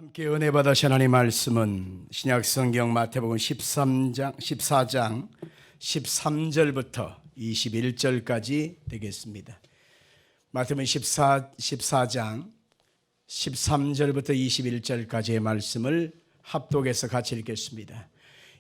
함께 은혜 받으신 하나님 말씀은 신약성경 마태복음 14장 13절부터 21절까지 되겠습니다. 마태복음 14장 13절부터 21절까지의 말씀을 합독해서 같이 읽겠습니다.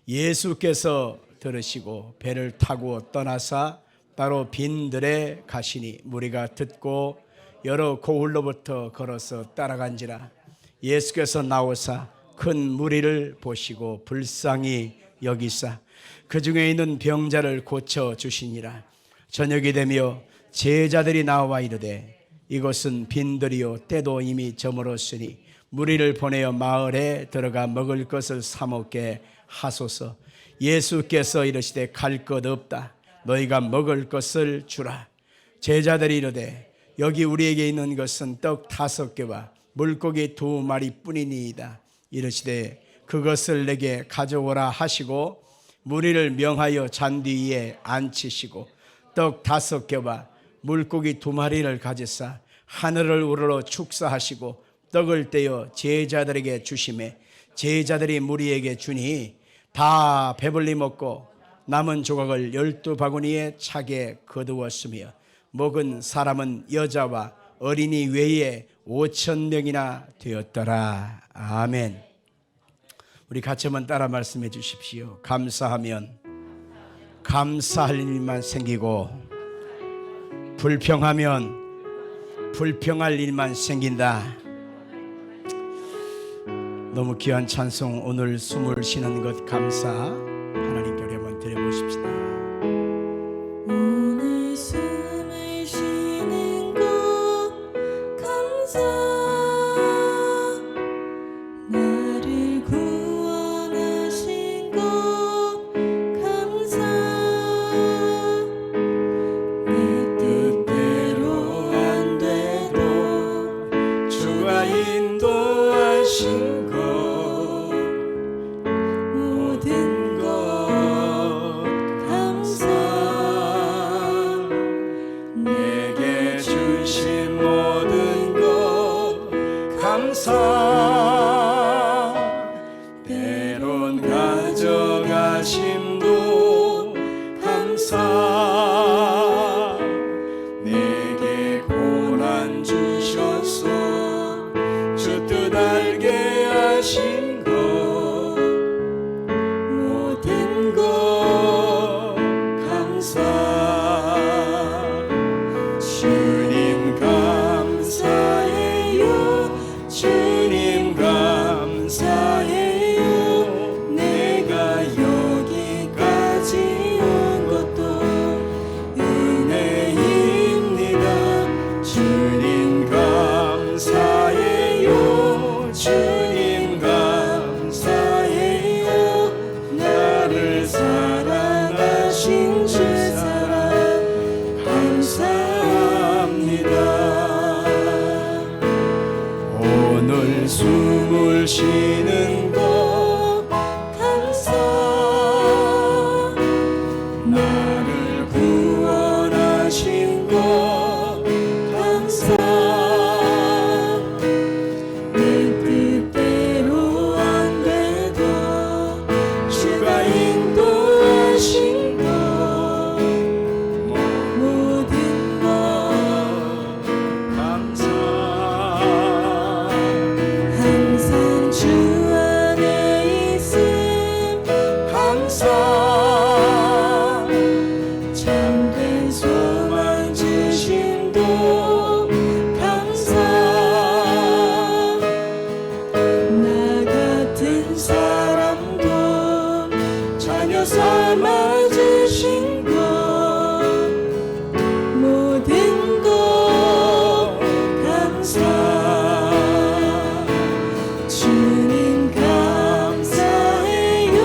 예수께서 들으시고 배를 타고 떠나사 따로 빈들에 가시니 무리가 듣고 여러 고을로부터 걸어서 따라간지라. 예수께서 나오사 큰 무리를 보시고 불쌍히 여기사 그 중에 있는 병자를 고쳐 주시니라. 저녁이 되며 제자들이 나와 이르되 이것은 빈들이요 때도 이미 저물었으니 무리를 보내어 마을에 들어가 먹을 것을 사 먹게 하소서. 예수께서 이르시되 갈 것 없다. 너희가 먹을 것을 주라. 제자들이 이르되 여기 우리에게 있는 것은 떡 5개와 물고기 2마리 뿐이니이다. 이르시되 그것을 내게 가져오라 하시고 무리를 명하여 잔디 위에 앉히시고 떡 5개와 물고기 2마리를 가지사 하늘을 우러러 축사하시고 떡을 떼어 제자들에게 주시매 제자들이 무리에게 주니 다 배불리 먹고 남은 조각을 12바구니에 차게 거두었으며 먹은 사람은 여자와 어린이 외에 5,000명이나 되었더라. 아멘. 우리 같이 한번 따라 말씀해 주십시오. 감사하면 감사할 일만 생기고 불평하면 불평할 일만 생긴다. 너무 귀한 찬송, 오늘 숨을 쉬는 것 감사 하나님께 우리 한번 드려보십시다. 오늘 숨을 쉬는 것 감사, 나를 구원하신 것 감사, 내 뜻대로 안 돼도 주가 인도하신 것 모든 것 감사, 내게 주신 모든 것 감사, 때론 가져가심도 감사, 내게 고난 주셔서 주 뜻 알게 하신 것 모든 것 감사. 주님 감사해요. 주님 감사해요. 내가 여기까지 온 것도 은혜입니다. 주님 감사해요. 주님 감사해요. 나를 사랑하신 주 사랑 감사합니다. 오늘 숨을 쉬는 것 감사, 나를 구원하신 것 감사, 내 뜻대로 안 돼도 주가 인도하신 것 모든 것 감사. 항상 주 안에 있음 감사, 참된 소망 주심도 감사, 나 같은 사람도 자녀 삼아 주신 것 모든 것 감사. 주님 감사해요.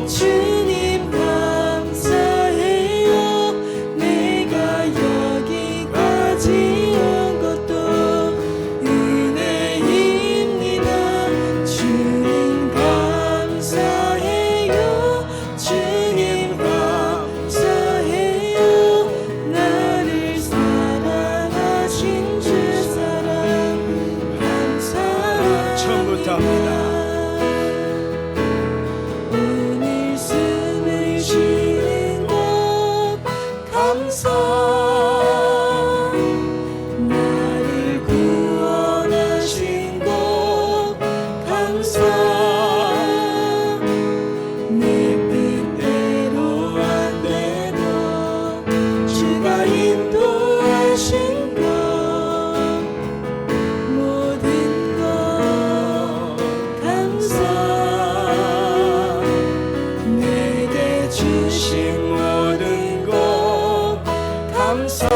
주님 감사해요. 내가 여기까지 온 것도 은혜입니다. 주님 감사해요. 주님 주신 모든 것 감사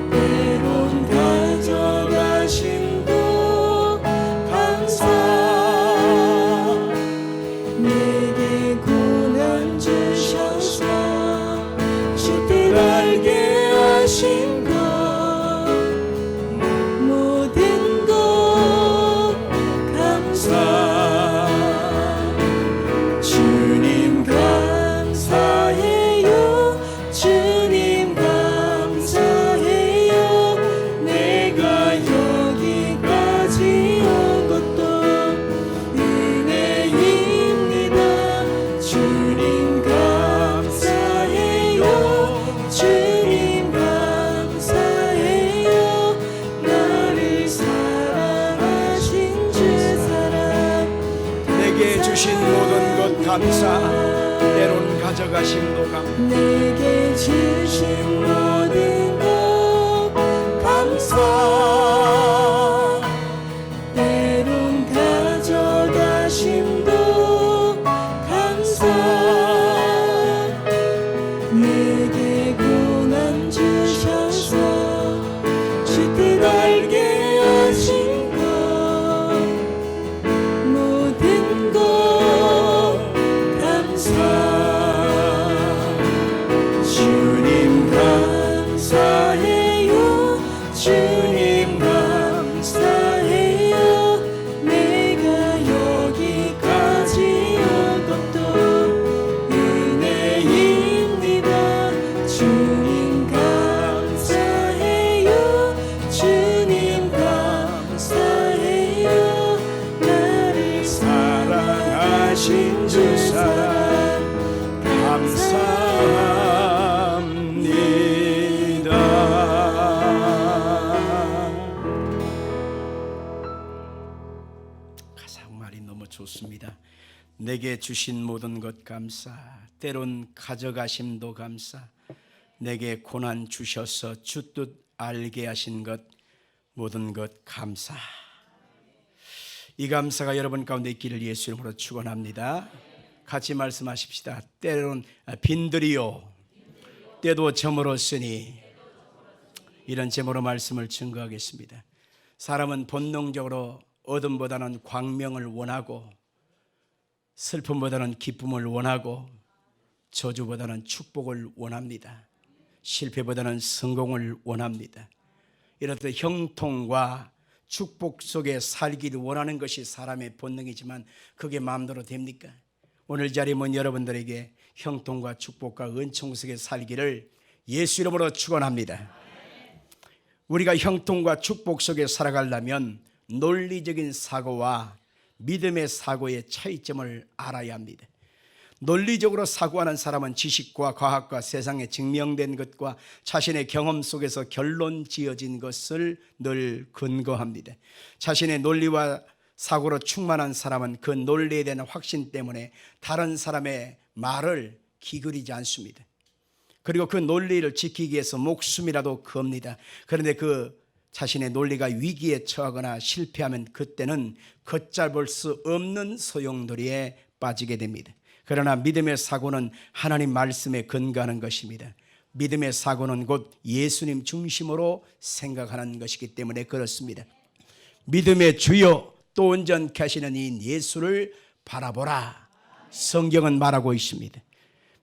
때론 가져가심도 감사 내게 고난 주셔서 주뜻 알게 하신 것 모든 것 감사 주님 감사해요 주님 감사해요 내가 여기까지 온 것도 은혜입니다 주님 감사해요 주님 감사해요 나를 사랑하신 주 사랑 내게 주신 모든 것 감사 때론 가져가심도 감사 내게 주신 모든 것 감사 때론 가져가심도 감사 내게 고난 주셔서 주뜻 알게 하신 것 모든 것 감사 주님 감사해요 주님 감사해요 내가 여기까지 온 것도 은혜입니다 주님 감사해요 주님 감사해요 나를 사랑하신 주 사랑 가사의 말이 너무 좋습니다. 내게 주신 모든 것 감사 때론 가져가심도 감사 내게 고난 주셔서 주 뜻 알게 하신 것 모든 것 감사. 이 감사가 여러분 가운데 있기를 예수 이름으로 축원합니다. 같이 말씀하십시다. 때론 빈들이요 때도 저물었으니 이런 제목으로 말씀을 증거하겠습니다. 사람은 본능적으로 어둠보다는 광명을 원하고 슬픔보다는 기쁨을 원하고 저주보다는 축복을 원합니다. 실패보다는 성공을 원합니다. 이렇듯 형통과 축복 속에 살기를 원하는 것이 사람의 본능이지만 그게 마음대로 됩니까? 오늘 자리에 모인 여러분들에게 형통과 축복과 은총 속에 살기를 예수 이름으로 축원합니다. 우리가 형통과 축복 속에 살아가려면 논리적인 사고와 믿음의 사고의 차이점을 알아야 합니다. 논리적으로 사고하는 사람은 지식과 과학과 세상에 증명된 것과 자신의 경험 속에서 결론 지어진 것을 늘 근거합니다. 자신의 논리와 사고로 충만한 사람은 그 논리에 대한 확신 때문에 다른 사람의 말을 기울이지 않습니다. 그리고 그 논리를 지키기 위해서 목숨이라도 겁니다. 그런데 그 자신의 논리가 위기에 처하거나 실패하면 그때는 걷잡을 수 없는 소용돌이에 빠지게 됩니다. 그러나 믿음의 사고는 하나님 말씀에 근거하는 것입니다. 믿음의 사고는 곧 예수님 중심으로 생각하는 것이기 때문에 그렇습니다. 믿음의 주여 또 온전케 하시는 이 예수를 바라보라 성경은 말하고 있습니다.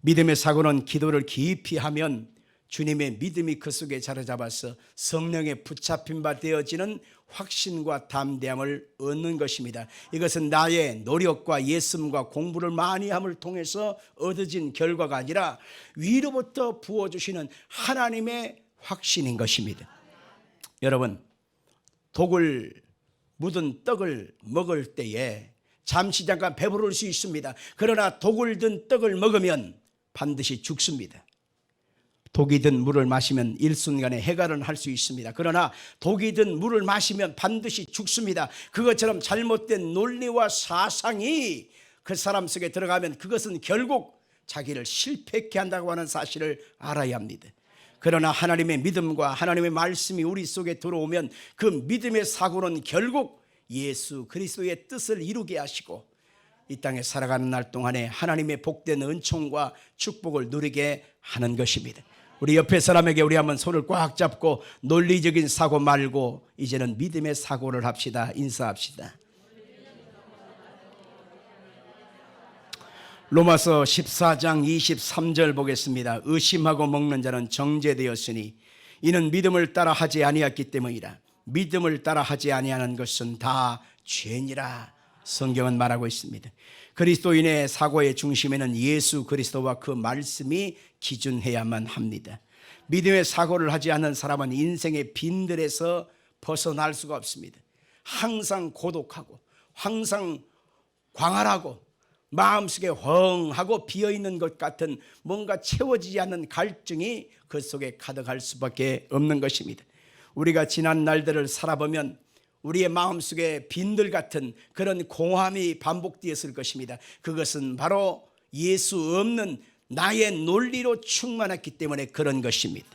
믿음의 사고는 기도를 깊이 하면 주님의 믿음이 그 속에 자리 잡아서 성령에 붙잡힌 바 되어지는 확신과 담대함을 얻는 것입니다. 이것은 나의 노력과 예씀과 공부를 많이 함을 통해서 얻어진 결과가 아니라 위로부터 부어주시는 하나님의 확신인 것입니다. 여러분, 독을 묻은 떡을 먹을 때에 잠시 잠깐 배부를 수 있습니다. 그러나 독을 든 떡을 먹으면 반드시 죽습니다. 독이 든 물을 마시면 일순간에 해갈은 할 수 있습니다. 그러나 독이 든 물을 마시면 반드시 죽습니다. 그것처럼 잘못된 논리와 사상이 그 사람 속에 들어가면 그것은 결국 자기를 실패케 한다고 하는 사실을 알아야 합니다. 그러나 하나님의 믿음과 하나님의 말씀이 우리 속에 들어오면 그 믿음의 사고는 결국 예수 그리스도의 뜻을 이루게 하시고 이 땅에 살아가는 날 동안에 하나님의 복된 은총과 축복을 누리게 하는 것입니다. 우리 옆에 사람에게 우리 한번 손을 꽉 잡고 논리적인 사고 말고 이제는 믿음의 사고를 합시다. 인사합시다. 로마서 14장 23절 보겠습니다. 의심하고 먹는 자는 정죄되었으니 이는 믿음을 따라 하지 아니했기 때문이라. 믿음을 따라 하지 아니하는 것은 다 죄니라. 성경은 말하고 있습니다. 그리스도인의 사고의 중심에는 예수 그리스도와 그 말씀이 기준해야만 합니다. 믿음의 사고를 하지 않는 사람은 인생의 빈들에서 벗어날 수가 없습니다. 항상 고독하고 항상 광활하고 마음속에 헝하고 비어있는 것 같은 뭔가 채워지지 않는 갈증이 그 속에 가득할 수밖에 없는 것입니다. 우리가 지난 날들을 살아보면 우리의 마음속에 빈들 같은 그런 공허함이 반복되었을 것입니다. 그것은 바로 예수 없는 나의 논리로 충만했기 때문에 그런 것입니다.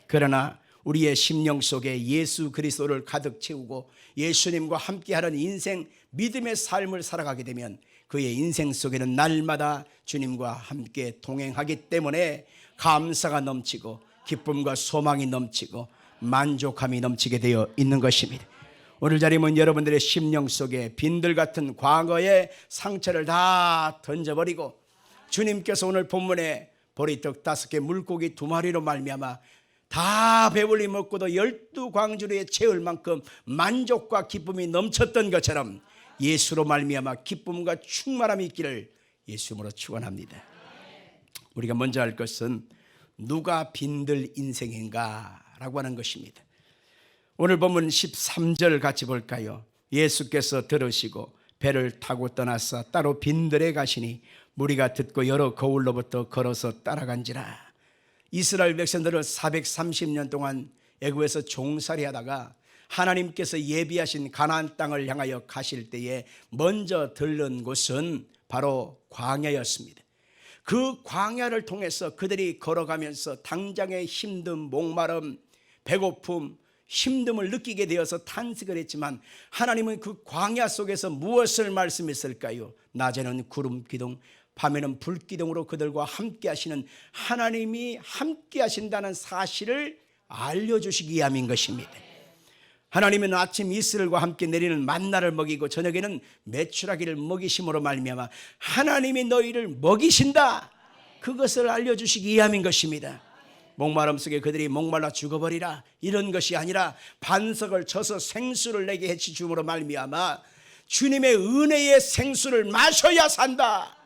그러나 우리의 심령 속에 예수 그리스도를 가득 채우고 예수님과 함께하는 인생 믿음의 삶을 살아가게 되면 그의 인생 속에는 날마다 주님과 함께 동행하기 때문에 감사가 넘치고 기쁨과 소망이 넘치고 만족함이 넘치게 되어 있는 것입니다. 오늘 자리면 여러분들의 심령 속에 빈들 같은 과거의 상처를 다 던져버리고 주님께서 오늘 본문에 보리떡 5개 물고기 2마리로 말미암아 다 배불리 먹고도 12광주리에 채울 만큼 만족과 기쁨이 넘쳤던 것처럼 예수로 말미암아 기쁨과 충만함이 있기를 예수님으로 축원합니다. 우리가 먼저 할 것은 누가 빈들 인생인가라고 하는 것입니다. 오늘 본문 13절 같이 볼까요? 예수께서 들으시고 배를 타고 떠나서 따로 빈들에 가시니 무리가 듣고 여러 거울로부터 걸어서 따라간지라. 이스라엘 백성들을 430년 동안 애굽에서 종살이하다가 하나님께서 예비하신 가나안 땅을 향하여 가실 때에 먼저 들른 곳은 바로 광야였습니다. 그 광야를 통해서 그들이 걸어가면서 당장의 힘듦, 목마름, 배고픔, 힘듦을 느끼게 되어서 탄식을 했지만 하나님은 그 광야 속에서 무엇을 말씀했을까요? 낮에는 구름 기둥, 밤에는 불 기둥으로 그들과 함께 하시는 하나님이 함께 하신다는 사실을 알려주시기 위함인 것입니다. 하나님은 아침 이슬과 함께 내리는 만나를 먹이고 저녁에는 메추라기를 먹이심으로 말미암아 하나님이 너희를 먹이신다, 그것을 알려주시기 위함인 것입니다. 목마름 속에 그들이 목말라 죽어버리라 이런 것이 아니라 반석을 쳐서 생수를 내게 해치 주므로 말미암아 주님의 은혜의 생수를 마셔야 산다,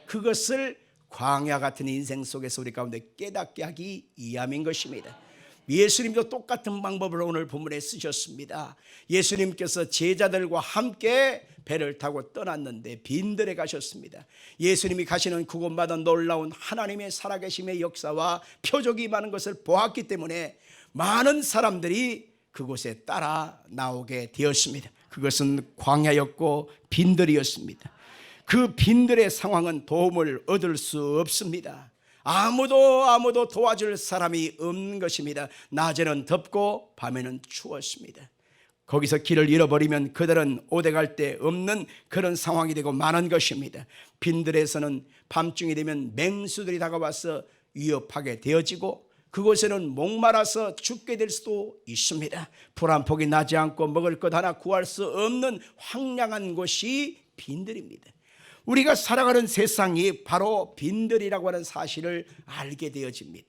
그것을 광야 같은 인생 속에서 우리 가운데 깨닫게 하기 위함인 것입니다. 예수님도 똑같은 방법을 오늘 본문에 쓰셨습니다. 예수님께서 제자들과 함께 배를 타고 떠났는데 빈들에 가셨습니다. 예수님이 가시는 그곳마다 놀라운 하나님의 살아계심의 역사와 표적이 많은 것을 보았기 때문에 많은 사람들이 그곳에 따라 나오게 되었습니다. 그것은 광야였고 빈들이었습니다. 그 빈들의 상황은 도움을 얻을 수 없습니다. 아무도 도와줄 사람이 없는 것입니다. 낮에는 덥고 밤에는 추웠습니다. 거기서 길을 잃어버리면 그들은 오대갈 데 없는 그런 상황이 되고 많은 것입니다. 빈들에서는 밤중이 되면 맹수들이 다가와서 위협하게 되어지고 그곳에는 목말라서 죽게 될 수도 있습니다. 불 한 폭이 나지 않고 먹을 것 하나 구할 수 없는 황량한 곳이 빈들입니다. 우리가 살아가는 세상이 바로 빈들이라고 하는 사실을 알게 되어집니다.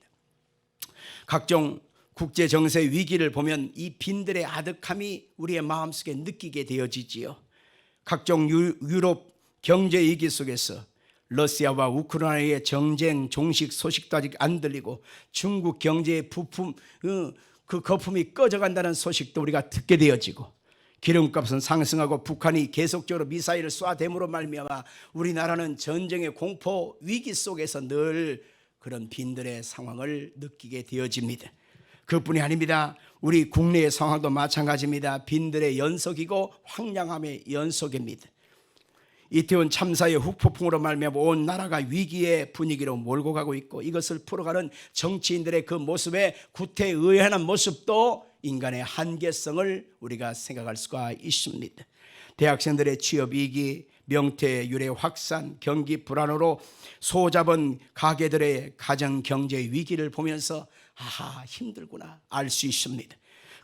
각종 국제 정세 위기를 보면 이 빈들의 아득함이 우리의 마음속에 느끼게 되어지지요. 각종 유럽 경제 위기 속에서 러시아와 우크라이나의 정쟁 종식 소식도 아직 안 들리고 중국 경제의 부품 그 거품이 꺼져간다는 소식도 우리가 듣게 되어지고 기름값은 상승하고 북한이 계속적으로 미사일을 쏴댐으로 말미암아 우리나라는 전쟁의 공포 위기 속에서 늘 그런 빈들의 상황을 느끼게 되어집니다. 그뿐이 아닙니다. 우리 국내의 상황도 마찬가지입니다. 빈들의 연속이고 황량함의 연속입니다. 이태원 참사의 후폭풍으로 말미암아 온 나라가 위기의 분위기로 몰고 가고 있고 이것을 풀어가는 정치인들의 그 모습에 구태의연한 모습도 인간의 한계성을 우리가 생각할 수가 있습니다. 대학생들의 취업 위기, 명태 유래 확산, 경기 불안으로 소잡은 가게들의 가정 경제 위기를 보면서 아하, 힘들구나 알 수 있습니다.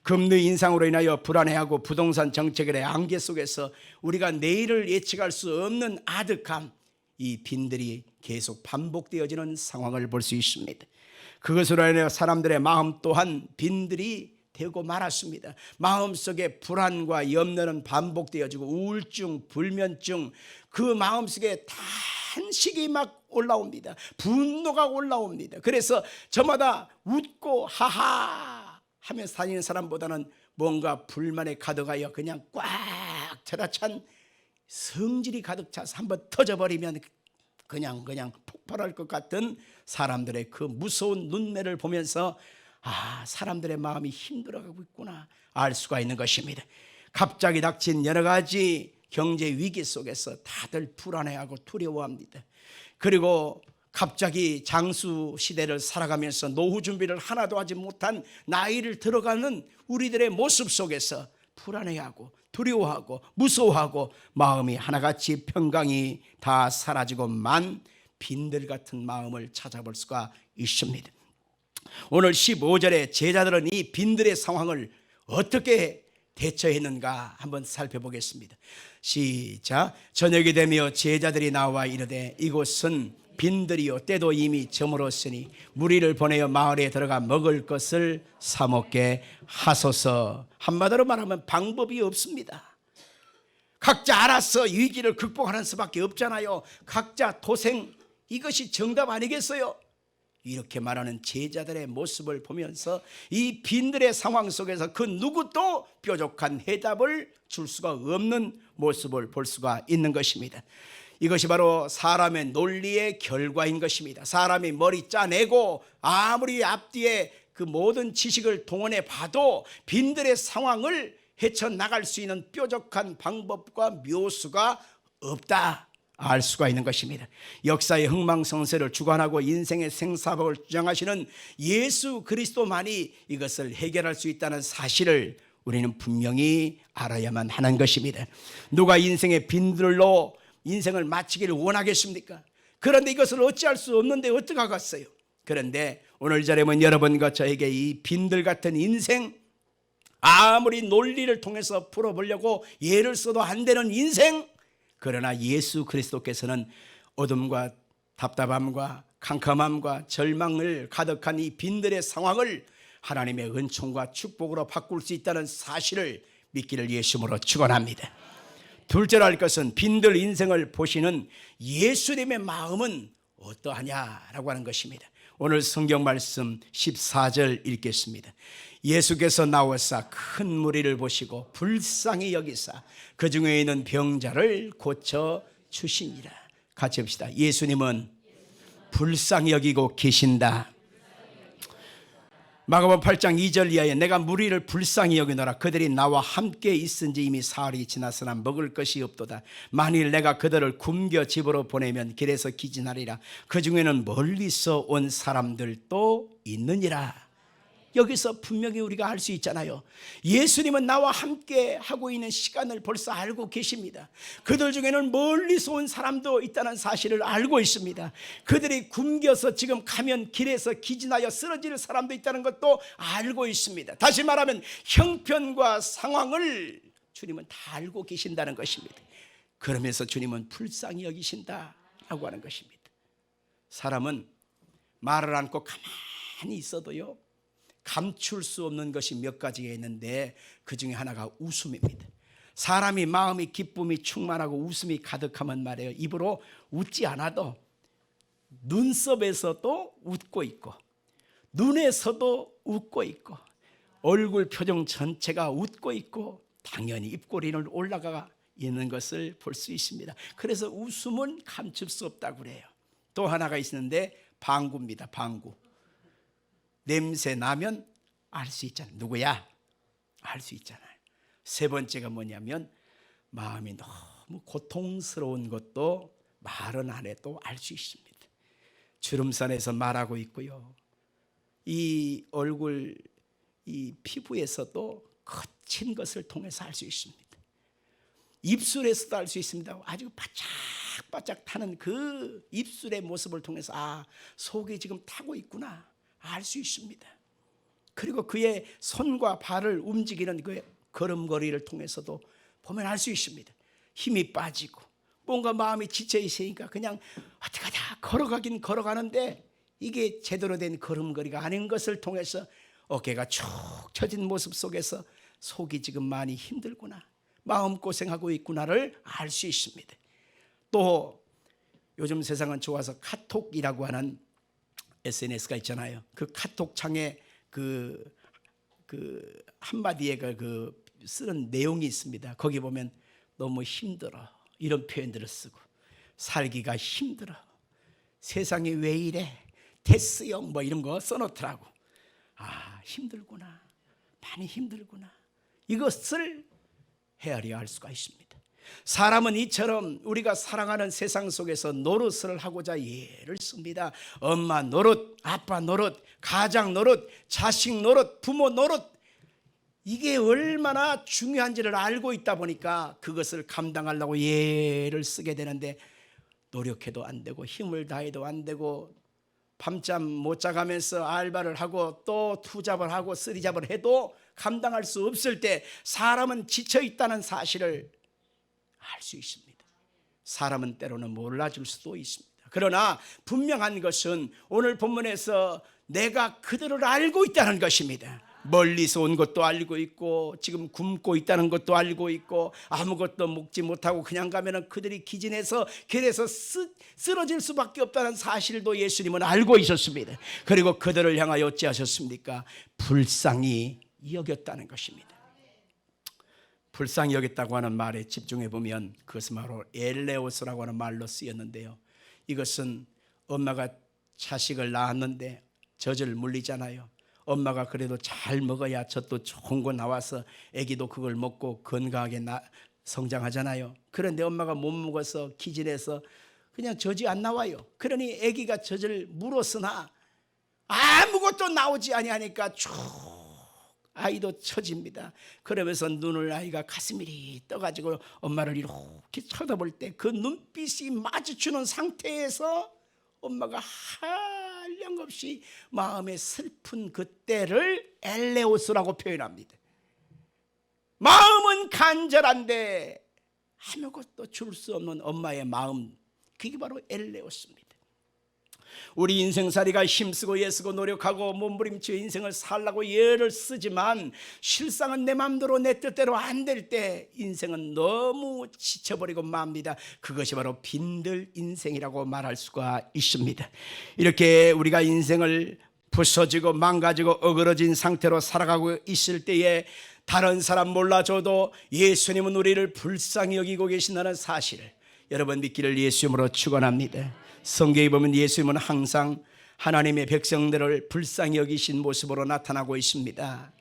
금리 인상으로 인하여 불안해하고 부동산 정책의 안개 속에서 우리가 내일을 예측할 수 없는 아득함, 이 빈들이 계속 반복되어지는 상황을 볼 수 있습니다. 그것으로 인하여 사람들의 마음 또한 빈들이 되고 말았습니다. 마음속에 불안과 염려는 반복되어지고 우울증, 불면증, 그 마음속에 탄식이 막 올라옵니다. 분노가 올라옵니다. 그래서 저마다 웃고 하하 하면서 다니는 사람보다는 뭔가 불만에 가득하여 그냥 꽉 차다찬 성질이 가득 차서 한번 터져버리면 그냥 폭발할 것 같은 사람들의 그 무서운 눈매를 보면서 아, 사람들의 마음이 힘들어가고 있구나 알 수가 있는 것입니다. 갑자기 닥친 여러 가지 경제 위기 속에서 다들 불안해하고 두려워합니다. 그리고 갑자기 장수 시대를 살아가면서 노후 준비를 하나도 하지 못한 나이를 들어가는 우리들의 모습 속에서 불안해하고 두려워하고 무서워하고 마음이 하나같이 평강이 다 사라지고 만 빈들 같은 마음을 찾아볼 수가 있습니다. 오늘 15절에 제자들은 이 빈들의 상황을 어떻게 대처했는가 한번 살펴보겠습니다. 시작. 저녁이 되며 제자들이 나와 이르되 이곳은 빈들이요 때도 이미 저물었으니 무리를 보내어 마을에 들어가 먹을 것을 사 먹게 하소서. 한마디로 말하면 방법이 없습니다. 각자 알아서 위기를 극복하는 수밖에 없잖아요. 각자 도생, 이것이 정답 아니겠어요? 이렇게 말하는 제자들의 모습을 보면서 이 빈들의 상황 속에서 그 누구도 뾰족한 해답을 줄 수가 없는 모습을 볼 수가 있는 것입니다. 이것이 바로 사람의 논리의 결과인 것입니다. 사람이 머리 짜내고 아무리 앞뒤에 그 모든 지식을 동원해 봐도 빈들의 상황을 헤쳐나갈 수 있는 뾰족한 방법과 묘수가 없다 알 수가 있는 것입니다. 역사의 흥망성쇠를 주관하고 인생의 생사복을 주장하시는 예수 그리스도만이 이것을 해결할 수 있다는 사실을 우리는 분명히 알아야만 하는 것입니다. 누가 인생의 빈들로 인생을 마치기를 원하겠습니까? 그런데 이것을 어찌할 수 없는데 어떻게 하겠어요? 그런데 오늘 자리면 여러분과 저에게 이 빈들 같은 인생, 아무리 논리를 통해서 풀어보려고 예를 써도 안 되는 인생, 그러나 예수 그리스도께서는 어둠과 답답함과 캄캄함과 절망을 가득한 이 빈들의 상황을 하나님의 은총과 축복으로 바꿀 수 있다는 사실을 믿기를 예수님으로 축원합니다. 둘째로 할 것은 빈들 인생을 보시는 예수님의 마음은 어떠하냐라고 하는 것입니다. 오늘 성경 말씀 14절 읽겠습니다. 예수께서 나와서 큰 무리를 보시고 불쌍히 여기사 그 중에 있는 병자를 고쳐 주시니라. 같이 봅시다. 예수님은 불쌍히 여기고 계신다. 마가복음 8장 2절 이하에 내가 무리를 불쌍히 여기노라. 그들이 나와 함께 있은지 이미 사흘이 지났으나 먹을 것이 없도다. 만일 내가 그들을 굶겨 집으로 보내면 길에서 기진하리라. 그 중에는 멀리서 온 사람들도 있느니라. 여기서 분명히 우리가 알 수 있잖아요. 예수님은 나와 함께 하고 있는 시간을 벌써 알고 계십니다. 그들 중에는 멀리서 온 사람도 있다는 사실을 알고 있습니다. 그들이 굶겨서 지금 가면 길에서 기진하여 쓰러질 사람도 있다는 것도 알고 있습니다. 다시 말하면 형편과 상황을 주님은 다 알고 계신다는 것입니다. 그러면서 주님은 불쌍히 여기신다라고 하는 것입니다. 사람은 말을 않고 가만히 있어도요, 감출 수 없는 것이 몇 가지가 있는데 그 중에 하나가 웃음입니다. 사람이 마음이 기쁨이 충만하고 웃음이 가득하면 말이에요, 입으로 웃지 않아도 눈썹에서도 웃고 있고 눈에서도 웃고 있고 얼굴 표정 전체가 웃고 있고 당연히 입꼬리는 올라가 있는 것을 볼 수 있습니다. 그래서 웃음은 감출 수 없다고 그래요. 또 하나가 있는데 방구입니다. 방구. 냄새 나면 알 수 있잖아요. 누구야? 알 수 있잖아요. 세 번째가 뭐냐면 마음이 너무 고통스러운 것도 말은 안 해도 알 수 있습니다. 주름산에서 말하고 있고요. 이 얼굴, 이 피부에서도 거친 것을 통해서 알 수 있습니다. 입술에서도 알 수 있습니다. 아주 바짝바짝 타는 그 입술의 모습을 통해서 속이 지금 타고 있구나 알 수 있습니다. 그리고 그의 손과 발을 움직이는 그 걸음걸이를 통해서도 보면 알 수 있습니다. 힘이 빠지고 뭔가 마음이 지쳐 있으니까 그냥 어떻게 하다 걸어가긴 걸어가는데 이게 제대로 된 걸음걸이가 아닌 것을 통해서 어깨가 축 처진 모습 속에서 속이 지금 많이 힘들구나, 마음고생하고 있구나를 알 수 있습니다. 또 요즘 세상은 좋아서 카톡이라고 하는 SNS가 있잖아요. 그 카톡 창에 그 한마디에 그 쓰는 내용이 있습니다. 거기 보면 너무 힘들어 이런 표현들을 쓰고, 살기가 힘들어, 세상이 왜 이래, 데스형 뭐 이런 거 써놓더라고. 힘들구나, 많이 힘들구나, 이것을 헤아려 알 수가 있습니다. 사람은 이처럼 우리가 살아가는 세상 속에서 노릇을 하고자 예를 씁니다. 엄마 노릇, 아빠 노릇, 가장 노릇, 자식 노릇, 부모 노릇, 이게 얼마나 중요한지를 알고 있다 보니까 그것을 감당하려고 예를 쓰게 되는데, 노력해도 안 되고 힘을 다해도 안 되고 밤잠 못 자가면서 알바를 하고 또 투잡을 하고 쓰리잡을 해도 감당할 수 없을 때 사람은 지쳐 있다는 사실을 알 수 있습니다. 사람은 때로는 몰라줄 수도 있습니다. 그러나 분명한 것은 오늘 본문에서 내가 그들을 알고 있다는 것입니다. 멀리서 온 것도 알고 있고 지금 굶고 있다는 것도 알고 있고 아무것도 먹지 못하고 그냥 가면은 그들이 기진해서 길에서 쓰러질 수밖에 없다는 사실도 예수님은 알고 있었습니다. 그리고 그들을 향하여 어찌하셨습니까? 불쌍히 여겼다는 것입니다. 불쌍히 여겼다고 하는 말에 집중해 보면 그것은 바로 엘레오스라고 하는 말로 쓰였는데요, 이것은 엄마가 자식을 낳았는데 젖을 물리잖아요. 엄마가 그래도 잘 먹어야 젖도 좋은 거 나와서 아기도 그걸 먹고 건강하게 성장하잖아요. 그런데 엄마가 못 먹어서 기진해서 그냥 젖이 안 나와요. 그러니 아기가 젖을 물었으나 아무것도 나오지 아니하니까 쭉 아이도 처집니다. 그러면서 눈을 아이가 가슴이 떠가지고 엄마를 이렇게 쳐다볼 때 그 눈빛이 마주치는 상태에서 엄마가 한량없이 마음에 슬픈 그때를 엘레오스라고 표현합니다. 마음은 간절한데 아무것도 줄 수 없는 엄마의 마음, 그게 바로 엘레오스입니다. 우리 인생살이가 힘쓰고 애쓰고 노력하고 몸부림치고 인생을 살라고 예를 쓰지만 실상은 내 마음대로 내 뜻대로 안 될 때 인생은 너무 지쳐버리고 맙니다. 그것이 바로 빈들 인생이라고 말할 수가 있습니다. 이렇게 우리가 인생을 부서지고 망가지고 어그러진 상태로 살아가고 있을 때에 다른 사람 몰라줘도 예수님은 우리를 불쌍히 여기고 계신다는 사실을 여러분 믿기를 예수님으로 축원합니다. 성경에 보면 예수님은 항상 하나님의 백성들을 불쌍히 여기신 모습으로 나타나고 있습니다.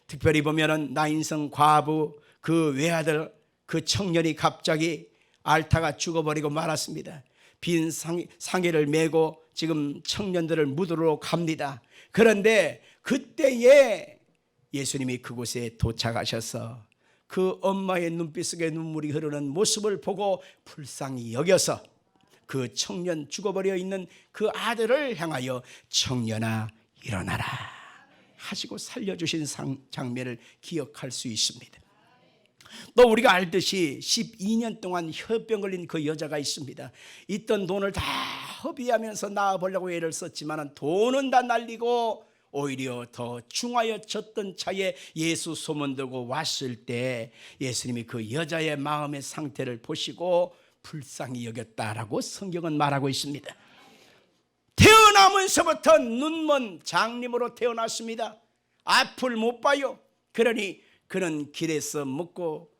특별히 보면은 나인성 과부 그 외아들 그 청년이 갑자기 앓다가 죽어버리고 말았습니다. 빈 상해를 메고 지금 청년들을 묻으러 갑니다. 그런데 그때에 예수님이 그곳에 도착하셔서 그 엄마의 눈빛 속에 눈물이 흐르는 모습을 보고 불쌍히 여겨서 그 청년 죽어버려 있는 그 아들을 향하여 청년아 일어나라 하시고 살려주신 장면을 기억할 수 있습니다. 또 우리가 알듯이 12년 동안 혈병 걸린 그 여자가 있습니다. 있던 돈을 다 허비하면서 나아보려고 애를 썼지만 돈은 다 날리고 오히려 더 중하여졌던 차에 예수 소문 듣고 왔을 때 예수님이 그 여자의 마음의 상태를 보시고 불쌍히 여겼다라고 성경은 말하고 있습니다. 태어나면서부터 눈먼 장님으로 태어났습니다. 앞을 못 봐요. 그러니 그는 길에서 먹고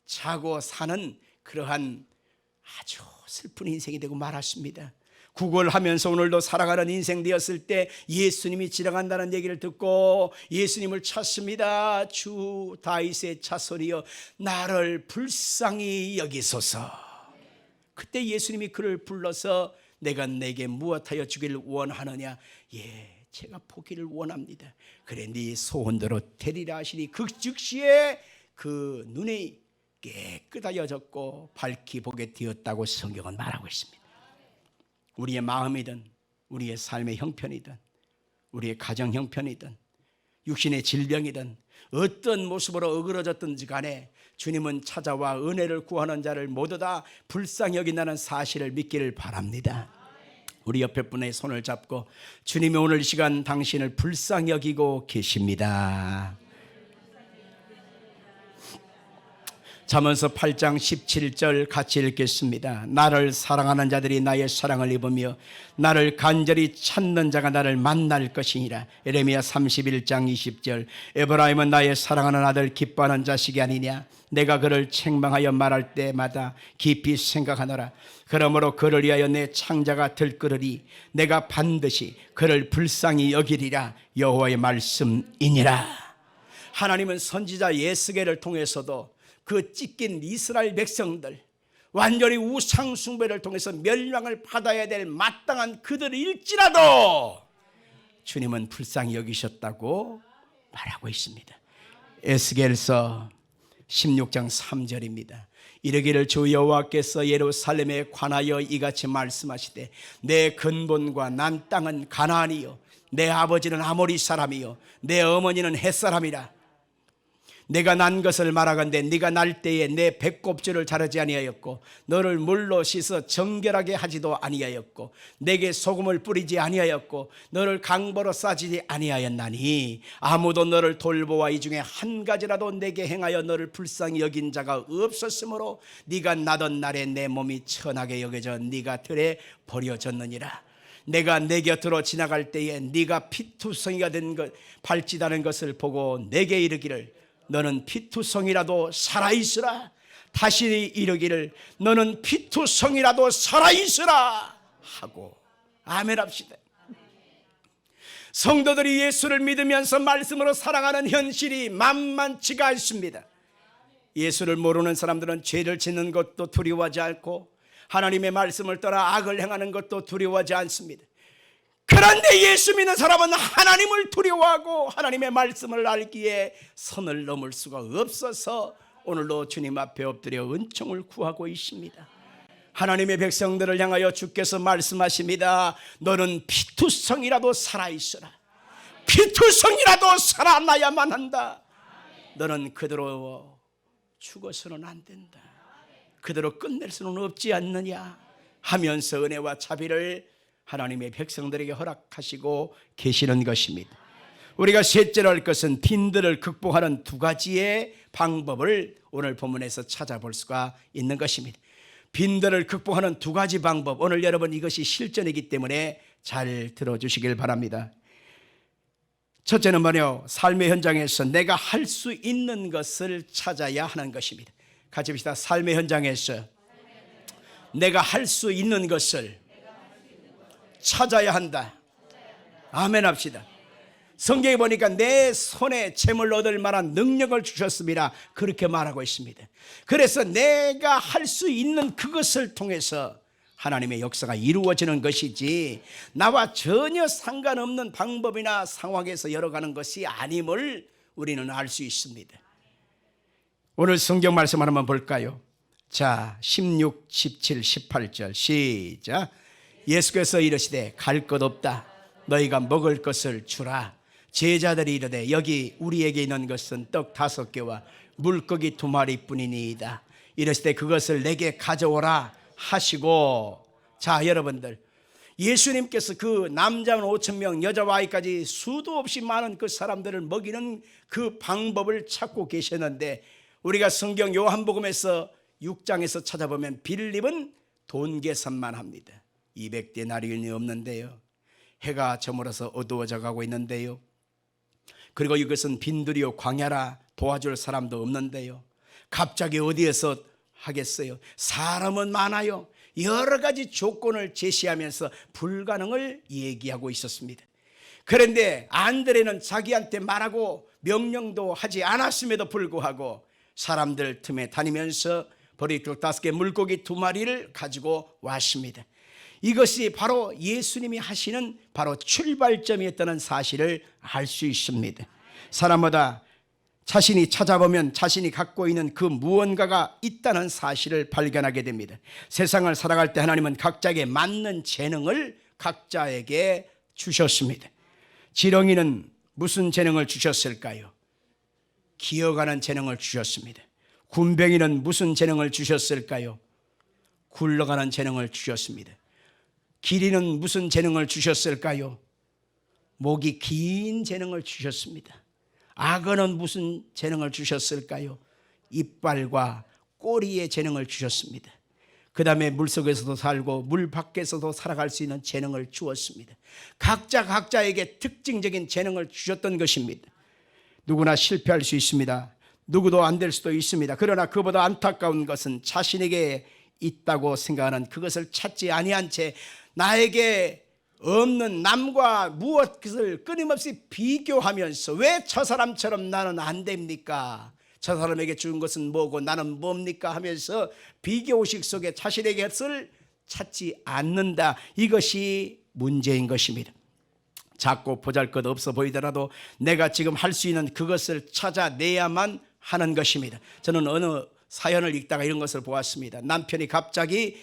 자고 사는 그러한 아주 슬픈 인생이 되고 말았습니다. 구걸하면서 오늘도 살아가는 인생 되었을 때 예수님이 지나간다는 얘기를 듣고 예수님을 찾습니다. 주 다윗의 자손이여 나를 불쌍히 여기소서. 그때 예수님이 그를 불러서 내가 내게 무엇하여 주기를 원하느냐? 예, 제가 보기를 원합니다. 그래 네 소원대로 되리라 하시니 그 즉시에 그 눈에 깨끗하여졌고 밝히 보게 되었다고 성경은 말하고 있습니다. 우리의 마음이든 우리의 삶의 형편이든 우리의 가정 형편이든 육신의 질병이든 어떤 모습으로 어그러졌든지 간에 주님은 찾아와 은혜를 구하는 자를 모두 다 불쌍히 여긴다는 사실을 믿기를 바랍니다. 우리 옆에 분의 손을 잡고 주님이 오늘 이 시간 당신을 불쌍히 여기고 계십니다. 잠언서 8장 17절 같이 읽겠습니다. 나를 사랑하는 자들이 나의 사랑을 입으며 나를 간절히 찾는 자가 나를 만날 것이니라. 예레미야 31장 20절. 에브라임은 나의 사랑하는 아들 기뻐하는 자식이 아니냐. 내가 그를 책망하여 말할 때마다 깊이 생각하노라. 그러므로 그를 위하여 내 창자가 들끓으리. 내가 반드시 그를 불쌍히 여기리라. 여호와의 말씀이니라. 하나님은 선지자 예스겔을 통해서도 그 찢긴 이스라엘 백성들, 완전히 우상 숭배를 통해서 멸망을 받아야 될 마땅한 그들일지라도 주님은 불쌍히 여기셨다고 말하고 있습니다. 에스겔서 16장 3절입니다. 이르기를 주 여호와께서 예루살렘에 관하여 이같이 말씀하시되 내 근본과 난 땅은 가나안이요 내 아버지는 아모리 사람이요 내 어머니는 헷 사람이라. 내가 난 것을 말하건대 네가 날 때에 내 배꼽줄을 자르지 아니하였고 너를 물로 씻어 정결하게 하지도 아니하였고 내게 소금을 뿌리지 아니하였고 너를 강보로 싸지지 아니하였나니 아무도 너를 돌보아 이 중에 한 가지라도 내게 행하여 너를 불쌍히 여긴 자가 없었으므로 네가 나던 날에 내 몸이 천하게 여겨져 네가 들에 버려졌느니라. 내가 내 곁으로 지나갈 때에 네가 피투성이가 된 것 발짓하는 것을 보고 내게 이르기를 너는 피투성이라도 살아있으라. 다시 이르기를 너는 피투성이라도 살아있으라 하고 아멘 합시다. 성도들이 예수를 믿으면서 말씀으로 살아가는 현실이 만만치가 않습니다. 예수를 모르는 사람들은 죄를 짓는 것도 두려워하지 않고 하나님의 말씀을 떠나 악을 행하는 것도 두려워하지 않습니다. 그런데 예수 믿는 사람은 하나님을 두려워하고 하나님의 말씀을 알기에 선을 넘을 수가 없어서 오늘도 주님 앞에 엎드려 은총을 구하고 있습니다. 하나님의 백성들을 향하여 주께서 말씀하십니다. 너는 피투성이라도 살아있어라. 피투성이라도 살아나야만 한다. 너는 그대로 죽어서는 안 된다. 그대로 끝낼 수는 없지 않느냐 하면서 은혜와 자비를 하나님의 백성들에게 허락하시고 계시는 것입니다. 우리가 셋째로 할 것은 빈들을 극복하는 두 가지의 방법을 오늘 본문에서 찾아볼 수가 있는 것입니다. 빈들을 극복하는 두 가지 방법, 오늘 여러분 이것이 실전이기 때문에 잘 들어주시길 바랍니다. 첫째는 뭐냐? 삶의 현장에서 내가 할 수 있는 것을 찾아야 하는 것입니다. 같이 봅시다. 삶의 현장에서 내가 할 수 있는 것을 찾아야 한다. 아멘 합시다. 성경에 보니까 내 손에 재물 얻을 만한 능력을 주셨습니다. 그렇게 말하고 있습니다. 그래서 내가 할 수 있는 그것을 통해서 하나님의 역사가 이루어지는 것이지 나와 전혀 상관없는 방법이나 상황에서 열어가는 것이 아님을 우리는 알 수 있습니다. 오늘 성경 말씀 하나만 볼까요? 자, 16, 17, 18절 시작. 예수께서 이르시되 갈 것 없다. 너희가 먹을 것을 주라. 제자들이 이르되 여기 우리에게 있는 것은 떡 5개와 물고기 2마리뿐이니이다. 이르시되 그것을 내게 가져오라 하시고. 자, 여러분들, 예수님께서 그 남자는 5,000명 여자와 아이까지 수도 없이 많은 그 사람들을 먹이는 그 방법을 찾고 계셨는데 우리가 성경 요한복음에서 6장에서 찾아보면 빌립은 돈 계산만 합니다. 200데나리온이 없는데요. 해가 저물어서 어두워져 가고 있는데요. 그리고 이것은 빈들이요 광야라 도와줄 사람도 없는데요. 갑자기 어디에서 하겠어요? 사람은 많아요. 여러 가지 조건을 제시하면서 불가능을 얘기하고 있었습니다. 그런데 안드레는 자기한테 말하고 명령도 하지 않았음에도 불구하고 사람들 틈에 다니면서 보리떡 5개 물고기 2마리를 가지고 왔습니다. 이것이 바로 예수님이 하시는 바로 출발점이었다는 사실을 알 수 있습니다. 사람마다 자신이 찾아보면 자신이 갖고 있는 그 무언가가 있다는 사실을 발견하게 됩니다. 세상을 살아갈 때 하나님은 각자에게 맞는 재능을 각자에게 주셨습니다. 지렁이는 무슨 재능을 주셨을까요? 기어가는 재능을 주셨습니다. 군뱅이는 무슨 재능을 주셨을까요? 굴러가는 재능을 주셨습니다. 기린은 무슨 재능을 주셨을까요? 목이 긴 재능을 주셨습니다. 악어는 무슨 재능을 주셨을까요? 이빨과 꼬리의 재능을 주셨습니다. 그 다음에 물속에서도 살고 물 밖에서도 살아갈 수 있는 재능을 주었습니다. 각자에게 특징적인 재능을 주셨던 것입니다. 누구나 실패할 수 있습니다. 누구도 안 될 수도 있습니다. 그러나 그보다 안타까운 것은 자신에게 있다고 생각하는 그것을 찾지 아니한 채 나에게 없는 남과 무엇을 끊임없이 비교하면서 왜 저 사람처럼 나는 안 됩니까? 저 사람에게 준 것은 뭐고 나는 뭡니까? 하면서 비교의식 속에 자신에게 것을 찾지 않는다. 이것이 문제인 것입니다. 작고 보잘것없어 보이더라도 내가 지금 할 수 있는 그것을 찾아내야만 하는 것입니다. 저는 어느 사연을 읽다가 이런 것을 보았습니다. 남편이 갑자기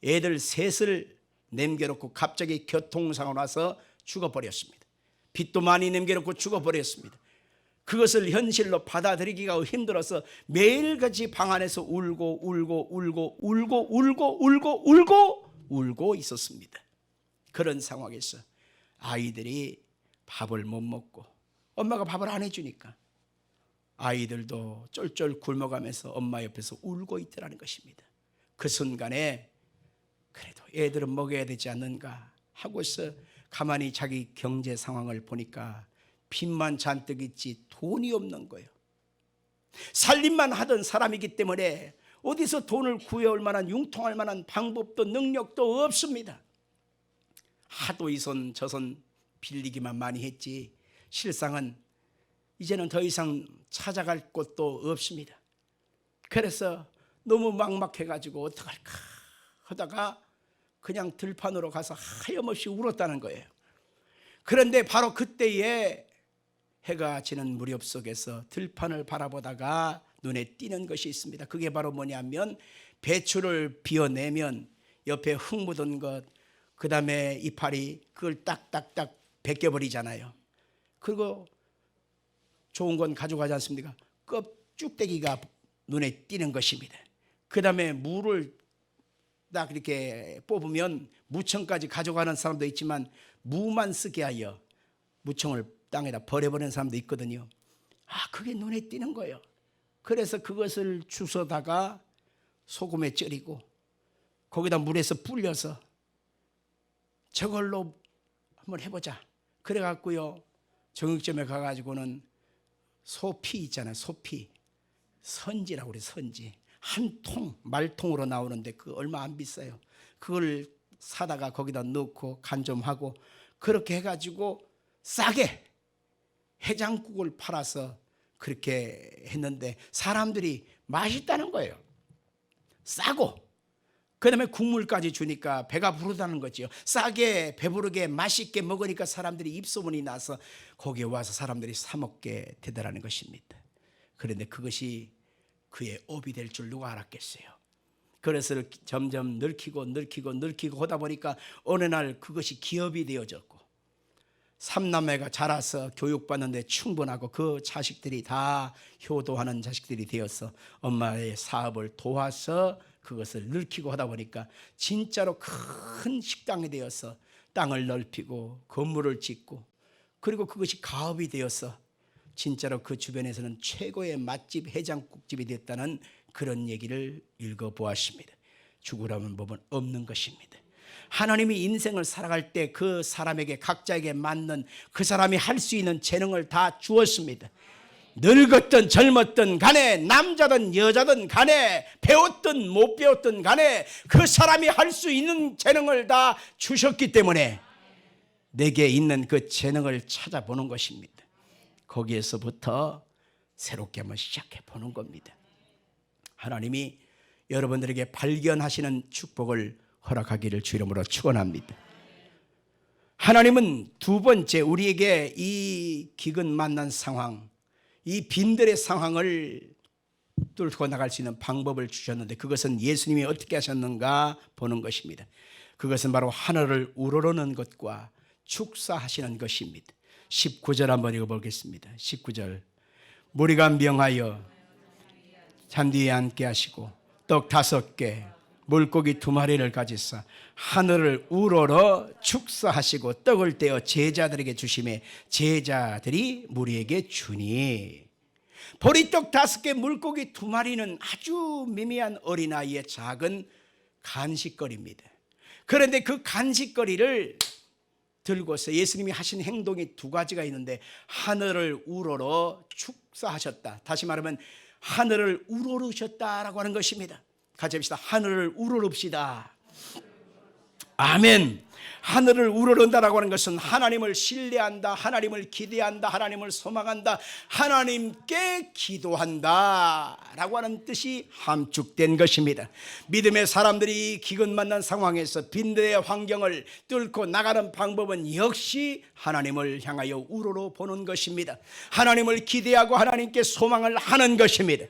애들 셋을 남겨놓고 갑자기 교통사고가 나서 죽어버렸습니다. 빚도 많이 남겨놓고 죽어버렸습니다. 그것을 현실로 받아들이기가 힘들어서 매일같이 방 안에서 울고 있었습니다. 그런 상황에서 아이들이 밥을 못 먹고 엄마가 밥을 안 해주니까 아이들도 쫄쫄 굶어가면서 엄마 옆에서 울고 있더라는 것입니다. 그 순간에 그래도 애들은 먹어야 되지 않는가 하고서 가만히 자기 경제 상황을 보니까 빚만 잔뜩 있지 돈이 없는 거예요. 살림만 하던 사람이기 때문에 어디서 돈을 구해올 만한 융통할 만한 방법도 능력도 없습니다. 하도 이 손 저 손 빌리기만 많이 했지 실상은 이제는 더 이상 찾아갈 곳도 없습니다. 그래서 너무 막막해가지고 어떡할까 하다가 그냥 들판으로 가서 하염없이 울었다는 거예요. 그런데 바로 그때에 해가 지는 무렵 속에서 들판을 바라보다가 눈에 띄는 것이 있습니다. 그게 바로 뭐냐면 배추를 비워내면 옆에 흙 묻은 것, 그 다음에 이파리 그걸 딱딱딱 벗겨버리잖아요. 그리고 좋은 건 가져가지 않습니까? 껍죽대기가 눈에 띄는 것입니다. 그 다음에 무를 딱 이렇게 뽑으면 무청까지 가져가는 사람도 있지만 무만 쓰게 하여 무청을 땅에다 버려버리는 사람도 있거든요. 그게 눈에 띄는 거예요. 그래서 그것을 주워다가 소금에 쪄리고 거기다 물에서 불려서 저걸로 한번 해보자. 그래갖고요 정육점에 가가지고는 소피 있잖아요. 소피 선지라고 그래. 선지 한 통 말통으로 나오는데 그 얼마 안 비싸요. 그걸 사다가 거기다 넣고 간 좀 하고 그렇게 해가지고 싸게 해장국을 팔아서 그렇게 했는데 사람들이 맛있다는 거예요. 싸고 그 다음에 국물까지 주니까 배가 부르다는 거죠. 싸게 배부르게 맛있게 먹으니까 사람들이 입소문이 나서 거기에 와서 사람들이 사 먹게 되더라는 것입니다. 그런데 그것이 그의 업이 될 줄 누가 알았겠어요. 그래서 점점 늙히고 하다 보니까 어느 날 그것이 기업이 되어졌고 삼남매가 자라서 교육받는데 충분하고 그 자식들이 다 효도하는 자식들이 되어서 엄마의 사업을 도와서 그것을 늙히고 하다 보니까 진짜로 큰 식당이 되어서 땅을 넓히고 건물을 짓고 그리고 그것이 가업이 되어서 진짜로 그 주변에서는 최고의 맛집 해장국집이 됐다는 그런 얘기를 읽어보았습니다. 죽으라는 법은 없는 것입니다. 하나님이 인생을 살아갈 때 그 사람에게 각자에게 맞는 그 사람이 할 수 있는 재능을 다 주었습니다. 늙었든 젊었든 간에 남자든 여자든 간에 배웠든 못 배웠든 간에 그 사람이 할 수 있는 재능을 다 주셨기 때문에 내게 있는 그 재능을 찾아보는 것입니다. 거기에서부터 새롭게 한번 시작해 보는 겁니다. 하나님이 여러분들에게 발견하시는 축복을 허락하기를 주 이름으로 축원합니다. 하나님은 두 번째 우리에게 이 기근 만난 상황, 이 빈들의 상황을 뚫고 나갈 수 있는 방법을 주셨는데 그것은 예수님이 어떻게 하셨는가 보는 것입니다. 그것은 바로 하늘을 우러러는 것과 축사하시는 것입니다. 19절 한번 읽어보겠습니다. 19절 무리가 명하여 잔디에 앉게 하시고 떡 5개 물고기 2마리를 가지사 하늘을 우러러 축사하시고 떡을 떼어 제자들에게 주시매 제자들이 무리에게 주니 보리떡 5개 물고기 2마리는 아주 미미한 어린아이의 작은 간식거리입니다. 그런데 그 간식거리를 들고서 예수님이 하신 행동이 2가지가 있는데 하늘을 우러러 축사하셨다. 다시 말하면 하늘을 우러르셨다라고 하는 것입니다. 같이 합시다. 하늘을 우러릅시다. 아멘. 하늘을 우러른다라고 하는 것은 하나님을 신뢰한다, 하나님을 기대한다, 하나님을 소망한다, 하나님께 기도한다 라고 하는 뜻이 함축된 것입니다. 믿음의 사람들이 기근 만난 상황에서 빈들의 환경을 뚫고 나가는 방법은 역시 하나님을 향하여 우러러 보는 것입니다. 하나님을 기대하고 하나님께 소망을 하는 것입니다.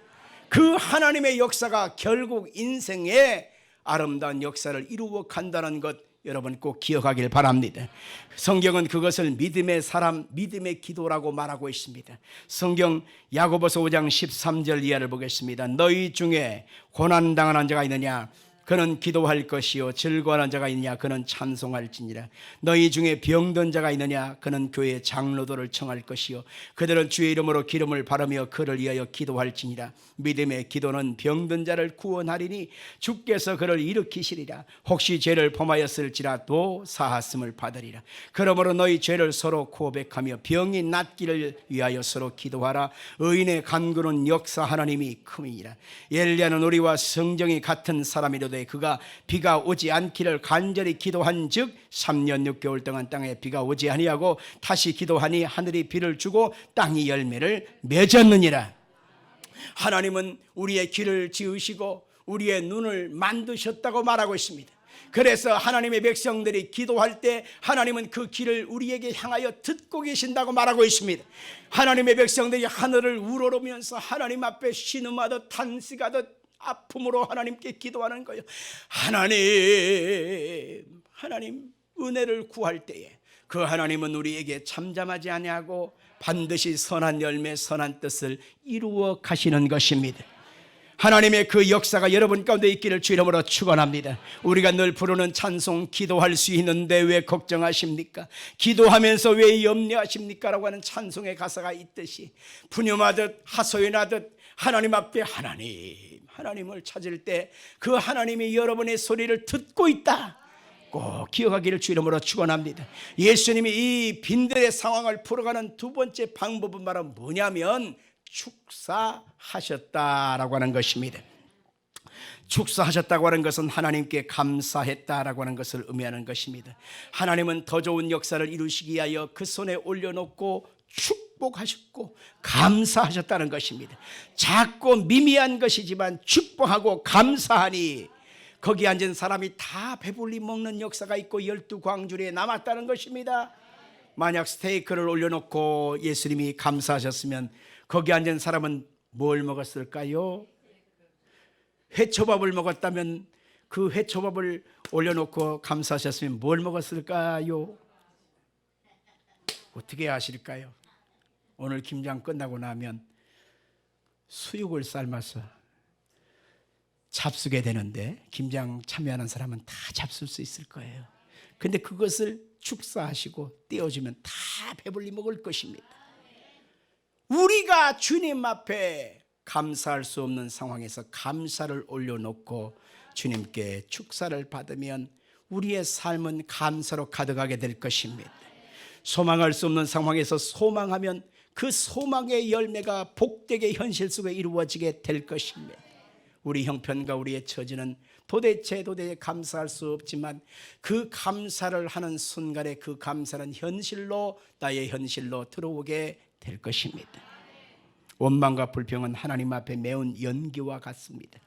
그 하나님의 역사가 결국 인생에 아름다운 역사를 이루어 간다는 것 여러분 꼭 기억하길 바랍니다. 성경은 그것을 믿음의 사람, 믿음의 기도라고 말하고 있습니다. 성경 야고보서 5장 13절 이하를 보겠습니다. 너희 중에 고난당하는 자가 있느냐 그는 기도할 것이요 즐거워하는 자가 있느냐 그는 찬송할지니라. 너희 중에 병든 자가 있느냐 그는 교회 장로들을 청할 것이요 그들은 주의 이름으로 기름을 바르며 그를 위하여 기도할지니라. 믿음의 기도는 병든 자를 구원하리니 주께서 그를 일으키시리라. 혹시 죄를 범하였을지라도 사하심을 받으리라. 그러므로 너희 죄를 서로 고백하며 병이 낫기를 위하여 서로 기도하라. 의인의 간구는 역사 하나님이 큼이니라. 엘리야는 우리와 성정이 같은 사람이로되 그가 비가 오지 않기를 간절히 기도한 즉 3년 6개월 동안 땅에 비가 오지 아니하고 다시 기도하니 하늘이 비를 주고 땅이 열매를 맺었느니라. 하나님은 우리의 길을 지으시고 우리의 눈을 만드셨다고 말하고 있습니다. 그래서 하나님의 백성들이 기도할 때 하나님은 그 길을 우리에게 향하여 듣고 계신다고 말하고 있습니다. 하나님의 백성들이 하늘을 우러러면서 하나님 앞에 신음하듯 탄식하듯 아픔으로 하나님께 기도하는 거예요. 하나님 은혜를 구할 때에 그 하나님은 우리에게 잠잠하지 아니하고 반드시 선한 열매 선한 뜻을 이루어 가시는 것입니다. 하나님의 그 역사가 여러분 가운데 있기를 주 이름으로 축원합니다. 우리가 늘 부르는 찬송 기도할 수 있는데 왜 걱정하십니까? 기도하면서 왜 염려하십니까? 라고 하는 찬송의 가사가 있듯이 분음하듯 하소연하듯 하나님 앞에 하나님을 찾을 때 그 하나님이 여러분의 소리를 듣고 있다 꼭 기억하기를 주 이름으로 축원합니다. 예수님이 이 빈들의 상황을 풀어가는 2번째 방법은 바로 뭐냐면 축사하셨다라고 하는 것입니다. 축사하셨다고 하는 것은 하나님께 감사했다라고 하는 것을 의미하는 것입니다. 하나님은 더 좋은 역사를 이루시기 위하여 그 손에 올려놓고 축복하셨고 감사하셨다는 것입니다. 작고 미미한 것이지만 축복하고 감사하니 거기 앉은 사람이 다 배불리 먹는 역사가 있고 12광주리에 남았다는 것입니다. 만약 스테이크를 올려놓고 예수님이 감사하셨으면 거기 앉은 사람은 뭘 먹었을까요? 회초밥을 먹었다면 그 회초밥을 올려놓고 감사하셨으면 뭘 먹었을까요? 어떻게 아실까요? 오늘 김장 끝나고 나면 수육을 삶아서 잡수게 되는데 김장 참여하는 사람은 다 잡술 수 있을 거예요. 근데 그것을 축사하시고 떼어주면 다 배불리 먹을 것입니다. 우리가 주님 앞에 감사할 수 없는 상황에서 감사를 올려놓고 주님께 축사를 받으면 우리의 삶은 감사로 가득하게 될 것입니다. 소망할 수 없는 상황에서 소망하면 그 소망의 열매가 복되게 현실 속에 이루어지게 될 것입니다. 우리 형편과 우리의 처지는 도대체 감사할 수 없지만 그 감사를 하는 순간에 그 감사는 현실로 나의 현실로 들어오게 될 것입니다. 원망과 불평은 하나님 앞에 매운 연기와 같습니다.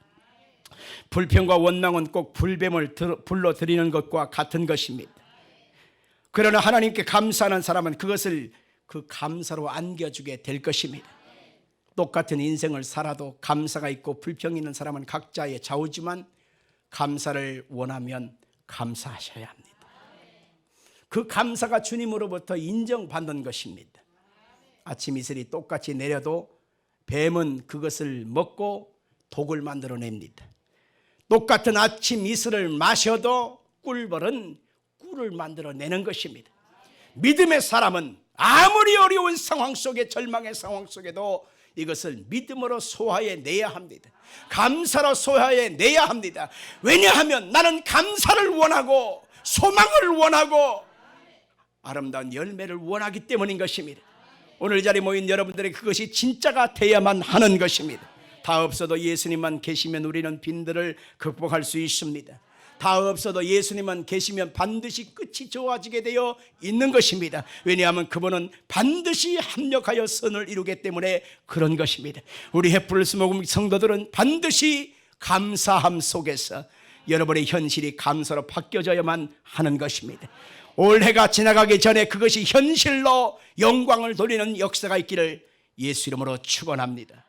불평과 원망은 꼭 불뱀을 불러들이는 것과 같은 것입니다. 그러나 하나님께 감사하는 사람은 그것을 그 감사로 안겨주게 될 것입니다. 똑같은 인생을 살아도 감사가 있고 불평이 있는 사람은 각자의 좌우지만 감사를 원하면 감사하셔야 합니다. 그 감사가 주님으로부터 인정받는 것입니다. 아침 이슬이 똑같이 내려도 뱀은 그것을 먹고 독을 만들어냅니다. 똑같은 아침 이슬을 마셔도 꿀벌은 꿀을 만들어내는 것입니다. 믿음의 사람은 아무리 어려운 상황 속에, 절망의 상황 속에도 이것을 믿음으로 소화해내야 합니다. 감사로 소화해내야 합니다. 왜냐하면 나는 감사를 원하고 소망을 원하고 아름다운 열매를 원하기 때문인 것입니다. 오늘 자리에 모인 여러분들의 그것이 진짜가 되어야만 하는 것입니다. 다 없어도 예수님만 계시면 우리는 빈들을 극복할 수 있습니다. 다 없어도 예수님만 계시면 반드시 끝이 좋아지게 되어 있는 것입니다. 왜냐하면 그분은 반드시 합력하여 선을 이루기 때문에 그런 것입니다. 우리 햇불스 모금 성도들은 반드시 감사함 속에서 여러분의 현실이 감사로 바뀌어져야만 하는 것입니다. 올해가 지나가기 전에 그것이 현실로 영광을 돌리는 역사가 있기를 예수 이름으로 축원합니다.